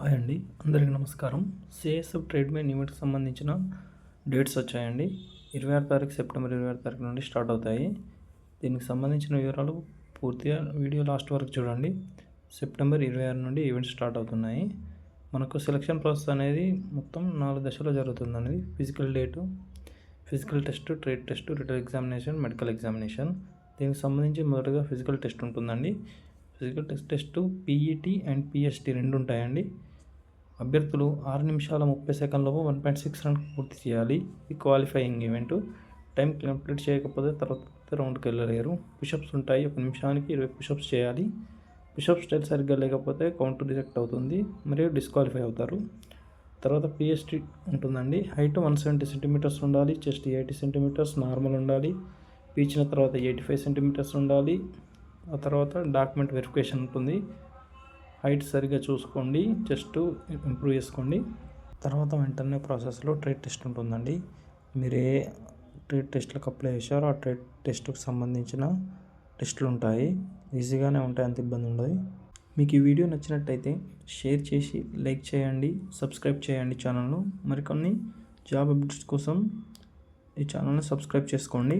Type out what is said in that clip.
Hi అండి, అందరికీ నమస్కారం. సిఎస్ఎఫ్ ట్రేడ్ మే నియమిట్కి సంబంధించిన డేట్స్ వచ్చాయండి. 26 తారీఖు సెప్టెంబర్ 26 తారీఖు నుండి స్టార్ట్ అవుతాయి. దీనికి సంబంధించిన వివరాలు పూర్తిగా వీడియో లాస్ట్ వరకు చూడండి. సెప్టెంబర్ 26 నుండి ఈవెంట్స్ స్టార్ట్ అవుతున్నాయి. మనకు సెలక్షన్ ప్రాసెస్ అనేది మొత్తం 4 దశలో జరుగుతుందండి. Physical date, physical test, trade test, written examination, medical examination. దీనికి సంబంధించి మొదటగా ఫిజికల్ టెస్ట్ ఉంటుందండి. Physical test PET and PST రెండు ఉంటాయండి. అభ్యర్థులు 6 నిమిషాల 30 సెకండ్లోపు 1.6 రన్ పూర్తి చేయాలి. ఇది క్వాలిఫైయింగ్ ఈవెంట్. టైం కంప్లీట్ చేయకపోతే తర్వాత రౌండ్కి వెళ్ళలేరు. పుషప్స్ ఉంటాయి. 1 నిమిషానికి 20 పుషప్స్ చేయాలి. పుషప్ స్టైల్ సరిగ్గా లేకపోతే కౌంట్ రిజెక్ట్ అవుతుంది మరియు డిస్క్వాలిఫై అవుతారు. తర్వాత పిఎస్టీ ఉంటుందండి. హైట్ 170 సెంటీమీటర్స్ ఉండాలి. చెస్ట్ 80 సెంటీమీటర్స్ నార్మల్ ఉండాలి. పీచిన తర్వాత 85 సెంటీమీటర్స్ ఉండాలి. ఆ తర్వాత డాక్యుమెంట్ వెరిఫికేషన్ ఉంటుంది. హైట్ సరిగ్గా చూసుకోండి, చెస్ట్ ఇంప్రూవ్ చేసుకోండి. తర్వాత వెంటనే ప్రాసెస్లో ట్రేడ్ టెస్ట్ ఉంటుందండి. మీరు ఏ ట్రేడ్ టెస్ట్లకు అప్లై చేశారో ఆ ట్రేడ్ టెస్ట్కి సంబంధించిన టెస్టులు ఉంటాయి. ఈజీగానే ఉంటాయి, అంత ఇబ్బంది ఉండదు. మీకు ఈ వీడియో నచ్చినట్టయితే షేర్ చేసి లైక్ చేయండి, సబ్స్క్రైబ్ చేయండి ఛానల్ను. మరికొన్ని జాబ్ అప్డేట్స్ కోసం ఈ ఛానల్ని సబ్స్క్రైబ్ చేసుకోండి.